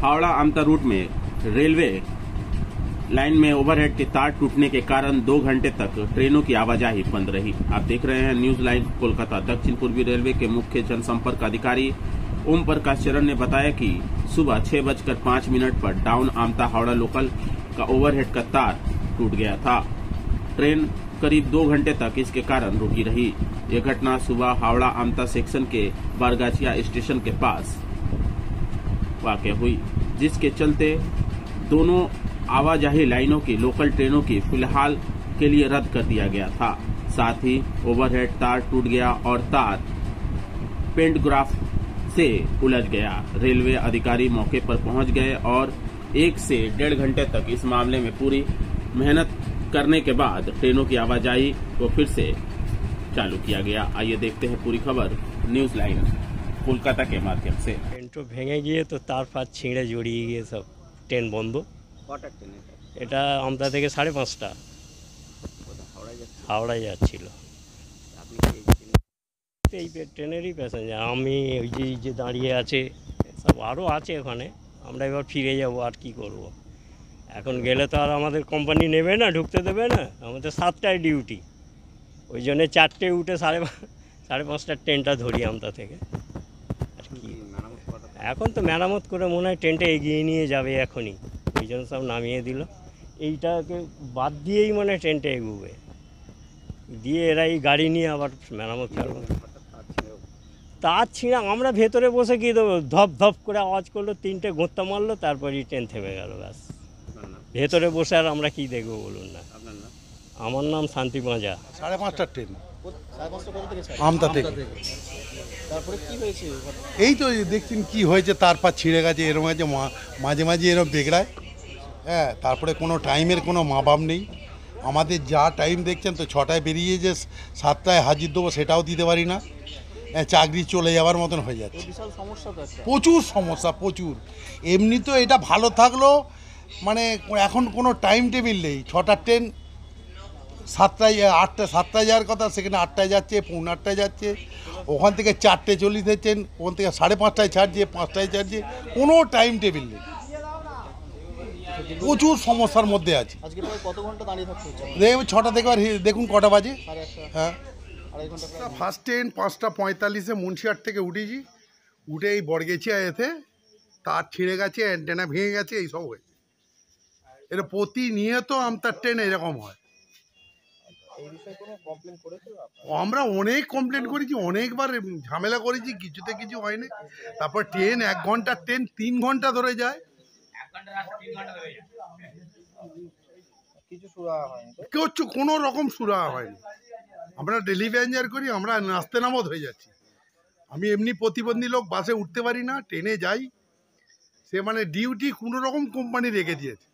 Howrah आमता root में railway line में overhead के तार टूटने के कारण 2 घंटे तक ट्रेनों की आवाजाही बंद रही। आप देख रहे हैं न्यूज लाइन कोलकाता। दक्षिण पूर्वी रेलवे के मुख्य जनसंपर्क अधिकारी ओम प्रकाश चरण ने बताया कि सुबह 6:05 पर डाउन आमता हावड़ा लोकल का ओवरहेड का तार टूट गया था। ट्रेन करीब 2 घंटे तक इसके कारण रुकी रही। यह घटना सुबह हावड़ा आमता सेक्शन के बारगाछिया स्टेशन के पास वाक़ हुई, जिसके चलते दोनों आवाजाही लाइनों की लोकल ट्रेनों की फिलहाल के लिए रद्द कर दिया गया था। साथ ही ओवरहेड तार टूट गया और तार पेंटग्राफ से उलझ गया। रेलवे अधिकारी मौके पर पहुंच गए और 1 से 1.5 घंटे तक इस मामले में पूरी मेहनत करने के बाद ट्रेनों की आवाजाही को फिर से चालू किया गया। आइए देखते हैं पूरी खबर न्यूज लाइन कोलकाता के माध्यम से। ट्रेन तो भेঙে গিয়ে তো তার ফাঁদ ছিঁড়ে জড়িয়ে গিয়ে সব ট্রেন বন্ধ। কটা ট্রেন এটা আমতা থেকে 5:30টা হাওড়ায় যাচ্ছিল। আপনি এই ট্রেনেরই প্যাসেঞ্জার। আমি ওই যে দাঁড়িয়ে আছে সব আরও আছে ওখানে। আমরা এবার ফিরে যাব, আর কি করব। এখন গেলে তো আর আমাদের কোম্পানি নেবে না, ঢুকতে দেবে না। আমাদের 7টায় ডিউটি, ওই জন্য 4টে উঠে 5:30টার ট্রেনটা ধরি আমতা থেকে। আর কি এখন তো মেরামত করে মনে হয় ট্রেনটা এগিয়ে নিয়ে যাবে এখনই, ওই জন্য সব নামিয়ে দিল। এইটাকে বাদ দিয়েই মানে ট্রেনটা এগোবে, দিয়ে এরা এই গাড়ি নিয়ে আবার মেরামত করবে। তার ছিঁড়া আমরা ভেতরে বসে কি দেবো, ধপ ধপ করে আওয়াজ করলো, 3টে গোঁত্তা মারলো, তারপরই ট্রেন থেমে গেল। ব্যাস ভেতরে বসে আর আমরা কি দেখবো বলুন না। আমার নাম শান্তি মাজা। 5:30টার ট্রেন আমতা থেকে। তারপরে কি হয়েছে? এই তো দেখছেন কি হয়েছে, তার পা ছিঁড়ে গেছে, এরকম আছে মাঝে মাঝে এরকম বেগড়ায়। হ্যাঁ, তারপরে কোনো টাইমের কোনো মাপ নেই। আমাদের যা টাইম দেখছেন তো 6টায় বেরিয়ে যে 7টায় হাজির দেবো সেটাও দিতে পারি না। চাকরি চলে যাওয়ার মতন হয়ে যাচ্ছে। বিশাল সমস্যা তো একটা। প্রচুর সমস্যা, প্রচুর। এমনি তো এটা ভালো থাকলো, মানে এখন কোনো টাইম টেবিল নেই। 6টার ট্রেন 7টায় যাওয়ার কথা, সেখানে 8টায় যাচ্ছে, 8:15টায় যাচ্ছে। ওখান থেকে 4:40 ট্রেন, ওখান থেকে 5:30টায় ছাড়ছে, 5টায় ছাড়ছে, কোনো টাইম টেবিল নেই। প্রচুর সমস্যার মধ্যে আছে। আজকে প্রায় কত ঘন্টা দাঁড়িয়ে থাকতে হচ্ছে? দেখুন 6টা থেকে আর দেখুন কটা বাজে। 1:30। হ্যাঁ, 2.5 ঘন্টা প্রায়। ফার্স্ট ট্রেন 5:45-এ মুন্সিয়াট থেকে উঠেছি। উঠে এই বরগেছিয়া এতে তার ছিঁড়ে গেছে, অ্যান্টেনা ভেঙে গেছে, এইসব হয়েছে। এটা প্রতিনিয়ত আমতার ট্রেন এরকম হয়। এই বিষয়ে কোনো কমপ্লেন করেছো আপনারা? আমরা অনেক কমপ্লেন করেছি, অনেকবার ঝামেলা করেছি, কিছুতে কিছু হয়নি। তারপর ট্রেন 1 ঘন্টার ট্রেন 3 ঘন্টা ধরে যায়। কিছু সুরাহা হয়নি তো? কিচ্ছু কোনো রকম সুরাহা হয়নি। আমরা ডেলি প্যাসেঞ্জার করি, আমরা নাস্তে নামত হয়ে যাচ্ছি। আমি এমনি প্রতিবন্ধী লোক, বাসে উঠতে পারি না, ট্রেনে যাই। সে মানে ডিউটি কোনো রকম কোম্পানি রেখে দিয়েছে।